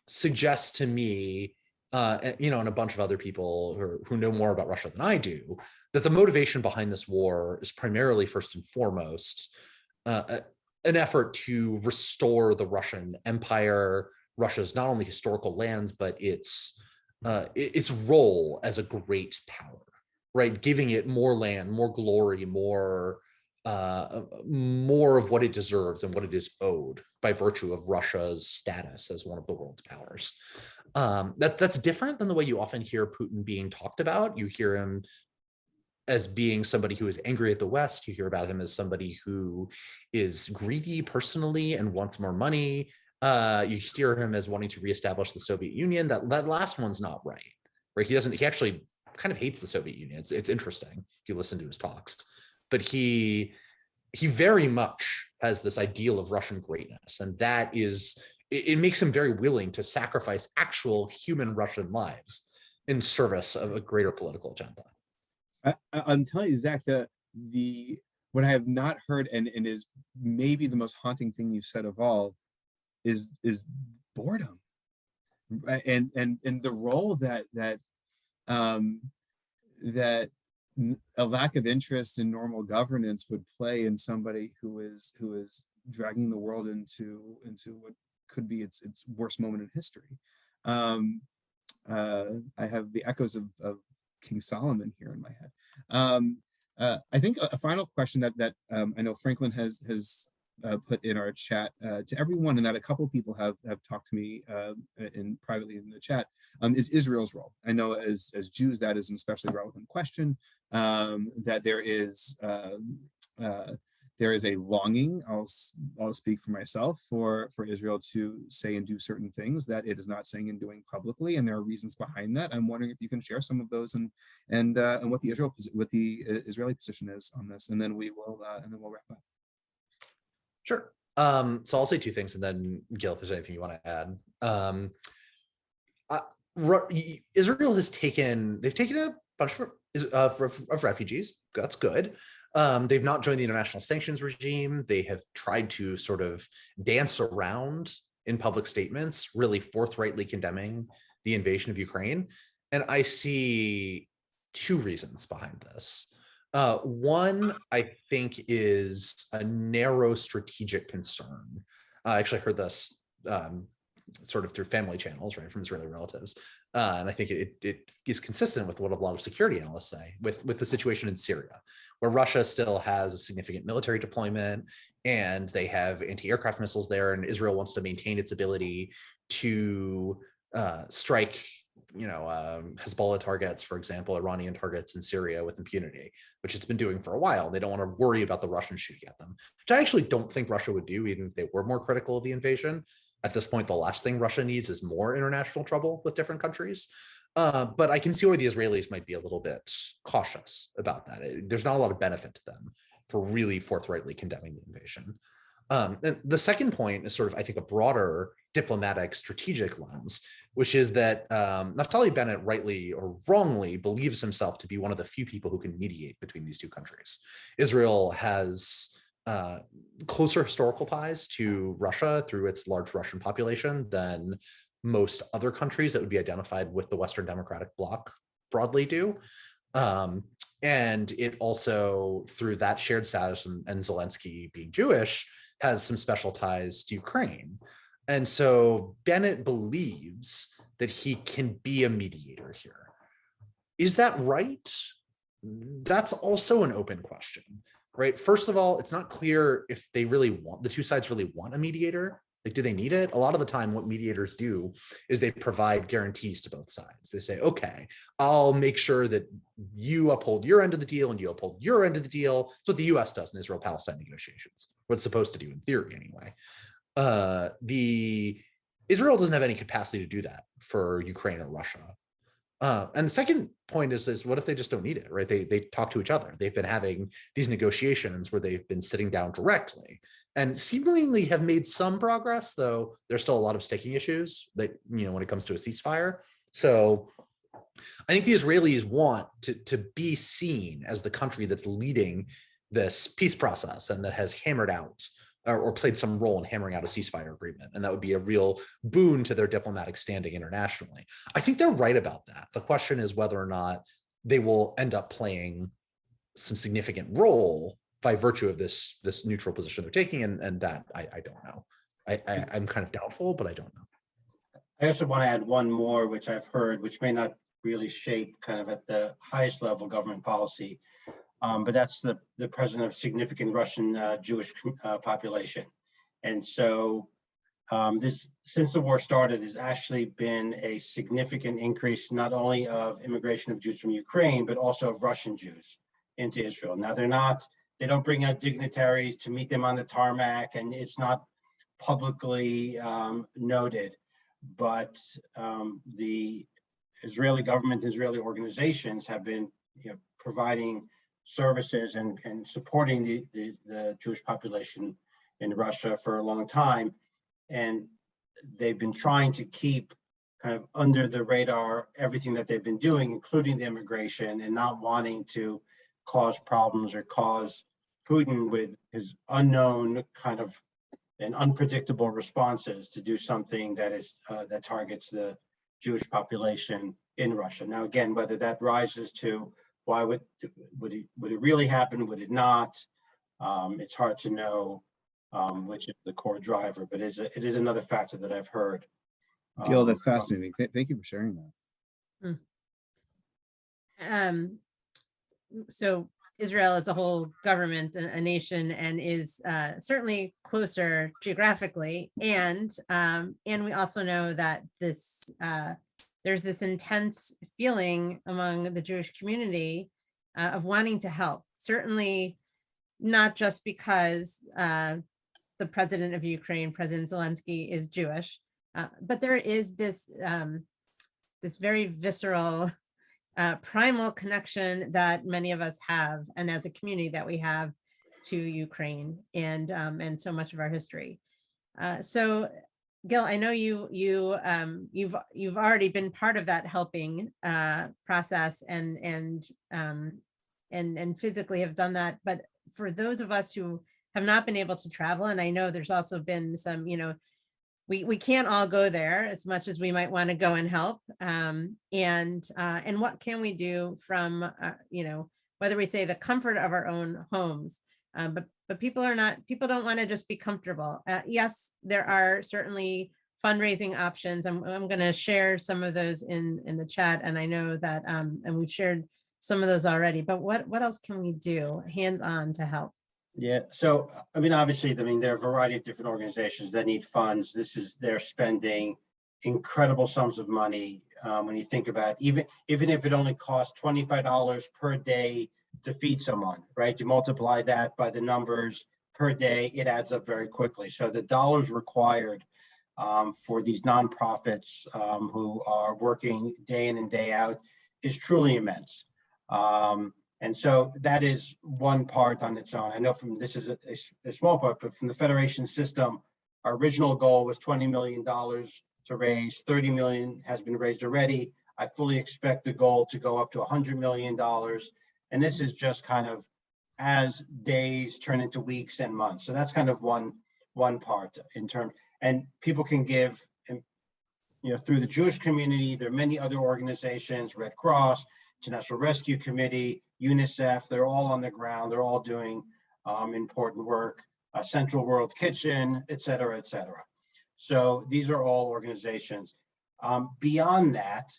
suggests to me, and a bunch of other people who know more about Russia than I do, that the motivation behind this war is primarily, first and foremost, an effort to restore the Russian Empire, Russia's not only historical lands, but its role as a great power, right? Giving it more land, more glory, more of what it deserves and what it is owed by virtue of Russia's status as one of the world's powers. That's different than the way you often hear Putin being talked about. You hear him as being somebody who is angry at the West. You hear about him as somebody who is greedy personally and wants more money. You hear him as wanting to reestablish the Soviet Union. That last one's not right? He actually kind of hates the Soviet Union. It's interesting if you listen to his talks, but he very much has this ideal of Russian greatness, and that is, it makes him very willing to sacrifice actual human Russian lives in service of a greater political agenda. I'm telling you, Zach, what I have not heard and is maybe the most haunting thing you've said of all is boredom, and the role that a lack of interest in normal governance would play in somebody who is dragging the world into what could be its worst moment in history. I have the echoes of King Solomon here in my head. I think a final question that I know Franklin has put in our chat to everyone, and that a couple of people have talked to me privately in the chat, is Israel's role. I know as Jews that is an especially relevant question. That there is there is a longing, I'll speak for myself, for Israel to say and do certain things that it is not saying and doing publicly, and there are reasons behind that. I'm wondering if you can share some of those and what the Israeli position is on this, and then we'll wrap up. Sure. So I'll say two things, and then Gil, if there's anything you want to add. Israel has taken a bunch of refugees. That's good. They've not joined the international sanctions regime. They have tried to sort of dance around in public statements, really forthrightly condemning the invasion of Ukraine. And I see two reasons behind this. One, I think, is a narrow strategic concern. I actually heard this sort of through family channels, right, from Israeli relatives. And I think it is consistent with what a lot of security analysts say with the situation in Syria, where Russia still has a significant military deployment and they have anti-aircraft missiles there, and Israel wants to maintain its ability to strike, Hezbollah targets, for example, Iranian targets in Syria with impunity, which it's been doing for a while. They don't want to worry about the Russians shooting at them, which I actually don't think Russia would do, even if they were more critical of the invasion. At this point, the last thing Russia needs is more international trouble with different countries. But I can see where the Israelis might be a little bit cautious about that. There's not a lot of benefit to them for really forthrightly condemning the invasion. And the second point is sort of, I think, a broader diplomatic strategic lens, which is that Naftali Bennett, rightly or wrongly, believes himself to be one of the few people who can mediate between these two countries. Israel has closer historical ties to Russia through its large Russian population than most other countries that would be identified with the Western Democratic Bloc broadly do. And it also, through that shared status and Zelensky being Jewish, has some special ties to Ukraine. And so Bennett believes that he can be a mediator here. Is that right? That's also an open question, right? First of all, it's not clear if they really want, the two sides really want a mediator. Like, do they need it? A lot of the time, what mediators do is they provide guarantees to both sides. They say, okay, I'll make sure that you uphold your end of the deal and you uphold your end of the deal. That's what the US does in Israel-Palestine negotiations, what it's supposed to do in theory anyway. Israel doesn't have any capacity to do that for Ukraine or Russia. And the second point is what if they just don't need it, right? They talk to each other. They've been having these negotiations where they've been sitting down directly and seemingly have made some progress, though there's still a lot of sticking issues that, when it comes to a ceasefire. So I think the Israelis want to be seen as the country that's leading this peace process and that has hammered out or played some role in hammering out a ceasefire agreement. And that would be a real boon to their diplomatic standing internationally. I think they're right about that. The question is whether or not they will end up playing some significant role by virtue of this neutral position they're taking. And that I don't know. I'm kind of doubtful, but I don't know. I also want to add one more, which I've heard, which may not really shape kind of at the highest level government policy, but that's the presence of significant Russian Jewish population. And so since the war started, there's actually been a significant increase, not only of immigration of Jews from Ukraine, but also of Russian Jews into Israel. Now, they don't bring out dignitaries to meet them on the tarmac, and it's not publicly noted, but the Israeli government, Israeli organizations have been providing services and supporting the Jewish population in Russia for a long time. And they've been trying to keep kind of under the radar everything that they've been doing, including the immigration, and not wanting to cause problems or cause Putin with his unknown kind of and unpredictable responses to do something that is that targets the Jewish population in Russia. Now, again, whether that rises to why would it really happen? Would it not? It's hard to know which is the core driver, but it is another factor that I've heard. Gil, that's fascinating. Thank you for sharing that. So Israel is a whole government, a nation, and is certainly closer geographically, and we also know that there's this intense feeling among the Jewish community of wanting to help. Certainly, not just because the president of Ukraine, President Zelensky, is Jewish, but there is this this very visceral, primal connection that many of us have, and as a community that we have to Ukraine and so much of our history. So, Gil, I know you've already been part of that helping process and physically have done that. But for those of us who have not been able to travel, and I know there's also been some, we can't all go there as much as we might want to go and help. And what can we do from, whether we say the comfort of our own homes, but people don't want to just be comfortable. Yes, there are certainly fundraising options. I'm going to share some of those in the chat, and I know that and we've shared some of those already. But what else can we do hands-on to help? Yeah, so obviously, there are a variety of different organizations that need funds. They're spending incredible sums of money. When you think about even if it only costs $25 per day to feed someone, right? You multiply that by the numbers per day, it adds up very quickly. So the dollars required for these nonprofits who are working day in and day out is truly immense. And so that is one part on its own. I know this is a small part, but from the federation system, our original goal was $20 million to raise. 30 million has been raised already. I fully expect the goal to go up to $100 million. And this is just kind of as days turn into weeks and months. So that's kind of one part in terms, and people can give, through the Jewish community. There are many other organizations, Red Cross, International Rescue Committee, UNICEF, they're all on the ground. They're all doing important work, Central World Kitchen, et cetera, et cetera. So these are all organizations. Beyond that,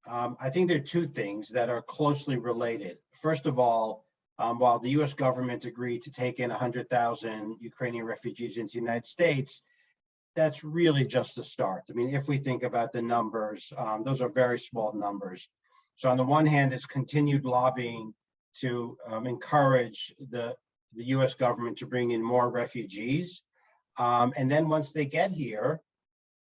I think there are two things that are closely related. First of all, while the US government agreed to take in 100,000 Ukrainian refugees into the United States, that's really just the start. If we think about the numbers, those are very small numbers. So on the one hand, there's continued lobbying to encourage the US government to bring in more refugees. And then once they get here,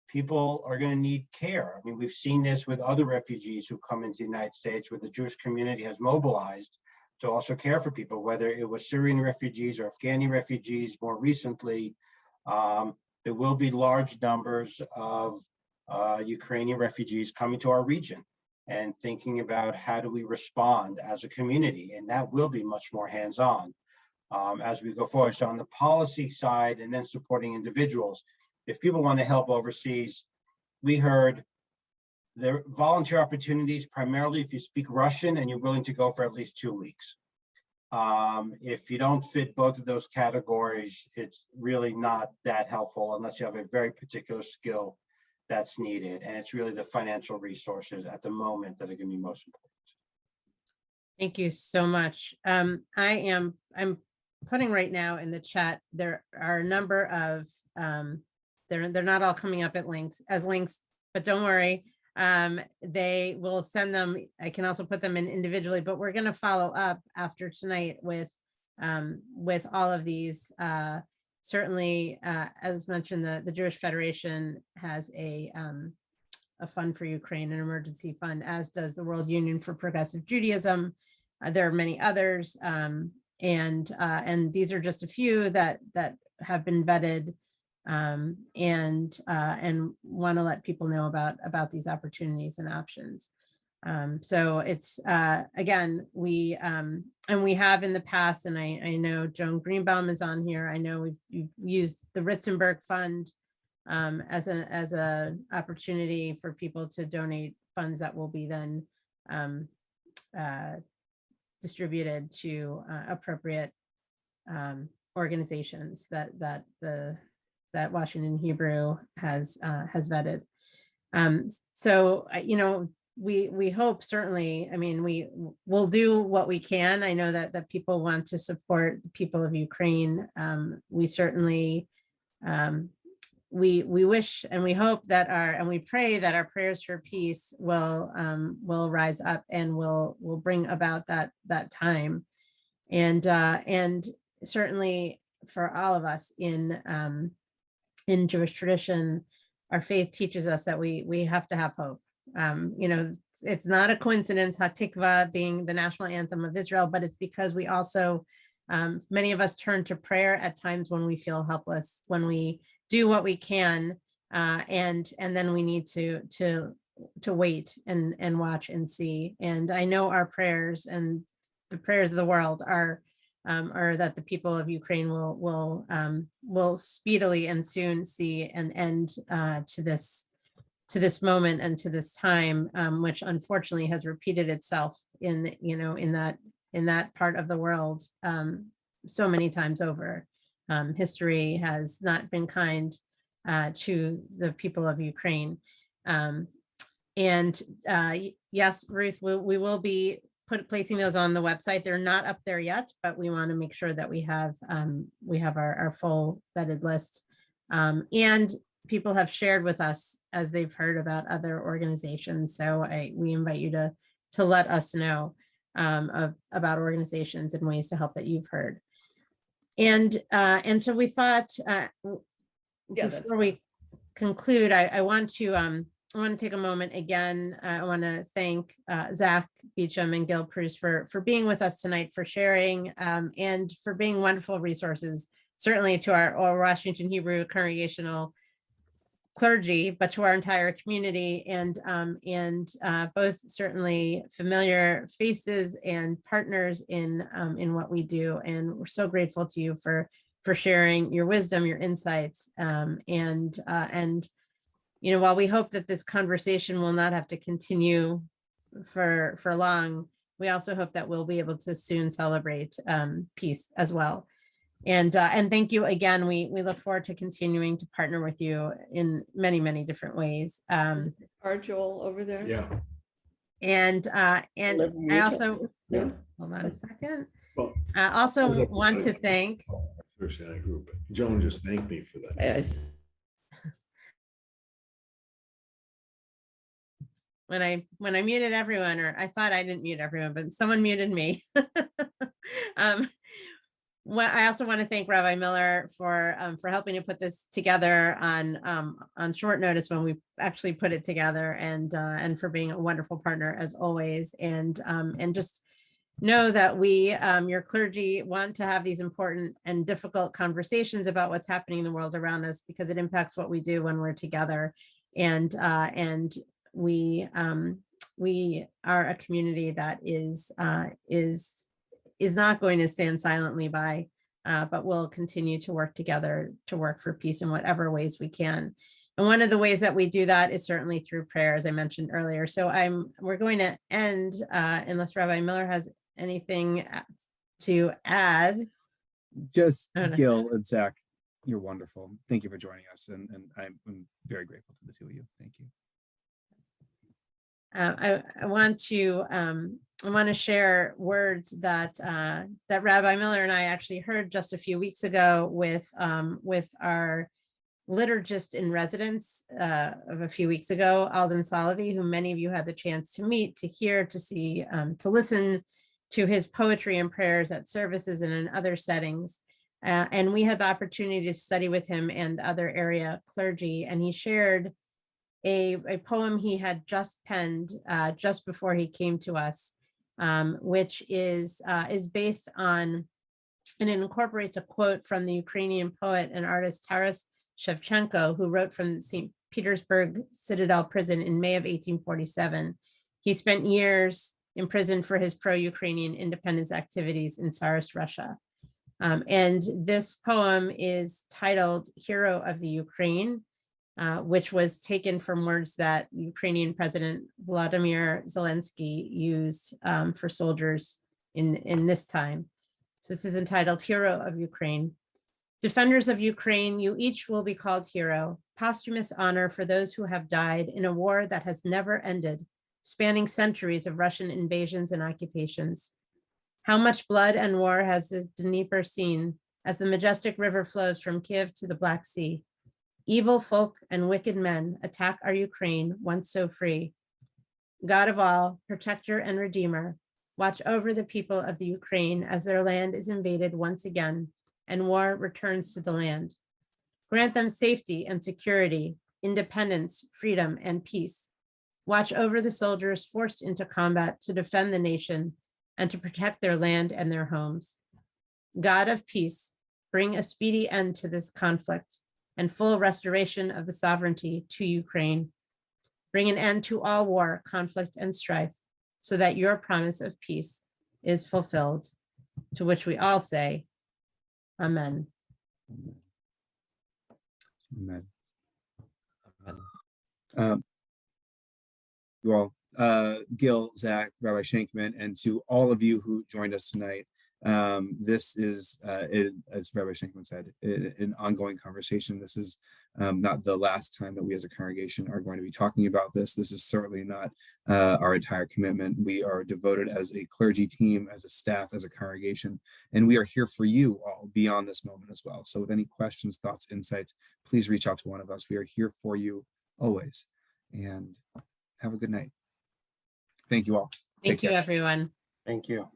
people are going to need care. We've seen this with other refugees who've come into the United States, where the Jewish community has mobilized to also care for people, whether it was Syrian refugees or Afghani refugees more recently. There will be large numbers of Ukrainian refugees coming to our region and thinking about how do we respond as a community. And that will be much more hands-on as we go forward. So on the policy side, and then supporting individuals, if people want to help overseas, we heard there are volunteer opportunities, primarily if you speak Russian and you're willing to go for at least 2 weeks. If you don't fit both of those categories, it's really not that helpful unless you have a very particular skill that's needed. And it's really the financial resources at the moment that are going to be most important. Thank you so much. I'm putting right now in the chat, there are a number of, they're not all coming up as links, but don't worry. They will send them. I can also put them in individually, but we're going to follow up after tonight with all of these. Certainly, as mentioned, the Jewish Federation has a fund for Ukraine, an emergency fund, as does the World Union for Progressive Judaism. There are many others, and these are just a few that have been vetted. And want to let people know about these opportunities and options. So it's again, we have in the past, and I know Joan Greenbaum is on here. I know we've used the Ritzenberg Fund as a opportunity for people to donate funds that will be then distributed to appropriate organizations that Washington Hebrew has vetted. So, we hope certainly, we will do what we can. I know that people want to support the people of Ukraine. We certainly, we wish and we hope that and we pray that our prayers for peace will rise up and will bring about that time. And certainly for all of us in Jewish tradition, our faith teaches us that we have to have hope. It's not a coincidence, Hatikva being the national anthem of Israel, but it's because we also, many of us turn to prayer at times when we feel helpless, when we do what we can, and then we need to wait and watch and see. And I know our prayers and the prayers of the world are that the people of Ukraine will speedily and soon see an end to this moment and to this time, which unfortunately has repeated itself in that part of the world so many times over. History has not been kind to the people of Ukraine. Yes, Ruth, we will be placing those on the website. They're not up there yet, but we want to make sure that we have our full vetted list. And people have shared with us as they've heard about other organizations. So we invite you to let us know about organizations and ways to help that you've heard. And so we thought before we conclude, I want to take a moment again. I want to thank Zack Beauchamp and Gil Preuss for being with us tonight, for sharing and for being wonderful resources, certainly to our Washington Hebrew congregational clergy, but to our entire community, and both certainly familiar faces and partners in what we do. And we're so grateful to you for sharing your wisdom, your insights, and while we hope that this conversation will not have to continue for long, we also hope that we'll be able to soon celebrate peace as well. And thank you again. We look forward to continuing to partner with you in many, many different ways. Our Joel over there. Yeah. And I also, hold on a second. Well, I also want to thank. First group. Joan just thanked me for that. Yes. When I muted everyone, or I thought I didn't mute everyone, but someone muted me. I also want to thank Rabbi Miller for helping to put this together on short notice when we actually put it together, and for being a wonderful partner as always. And just know that we, your clergy, want to have these important and difficult conversations about what's happening in the world around us, because it impacts what we do when we're together. And we are a community that is not going to stand silently by, but will continue to work together to work for peace in whatever ways we can. And one of the ways that we do that is certainly through prayer, as I mentioned earlier. So we're going to end, unless Rabbi Miller has anything to add. Just Gil and Zack, you're wonderful. Thank you for joining us, and I'm very grateful to the two of you. Thank you. I want to share words that Rabbi Miller and I actually heard just a few weeks ago with our liturgist in residence of a few weeks ago, Alden Salavi, who many of you had the chance to meet, to hear, to see, to listen to his poetry and prayers at services and in other settings. And we had the opportunity to study with him and other area clergy, and he shared a poem he had just penned just before he came to us, which is based on, and it incorporates a quote from the Ukrainian poet and artist Taras Shevchenko, who wrote from St. Petersburg Citadel prison in May of 1847. He spent years imprisoned for his pro-Ukrainian independence activities in Tsarist Russia. And this poem is titled Hero of the Ukraine, which was taken from words that Ukrainian President Vladimir Zelensky used for soldiers in this time. So this is entitled Hero of Ukraine. Defenders of Ukraine, you each will be called hero, posthumous honor for those who have died in a war that has never ended, spanning centuries of Russian invasions and occupations. How much blood and war has the Dnieper seen as the majestic river flows from Kiev to the Black Sea? Evil folk and wicked men attack our Ukraine, once so free. God of all, protector and redeemer, Watch over the people of the Ukraine as their land is invaded once again and war returns to the land. Grant them safety and security, independence, freedom, and peace. Watch over the soldiers forced into combat to defend the nation and to protect their land and their homes. God of peace, bring a speedy end to this conflict and full restoration of the sovereignty to Ukraine. Bring an end to all war, conflict, and strife, so that your promise of peace is fulfilled, to which we all say, Amen. Amen. Amen. You all, Gil, Zack, Rabbi Shankman, and to all of you who joined us tonight. This is, as Rabbi Shankman said, an ongoing conversation. This is not the last time that we as a congregation are going to be talking about this. This is certainly not our entire commitment. We are devoted as a clergy team, as a staff, as a congregation, and we are here for you all beyond this moment as well. So with any questions, thoughts, insights, please reach out to one of us. We are here for you always. And have a good night. Thank you all. Thank Take you, care. everyone. Thank you.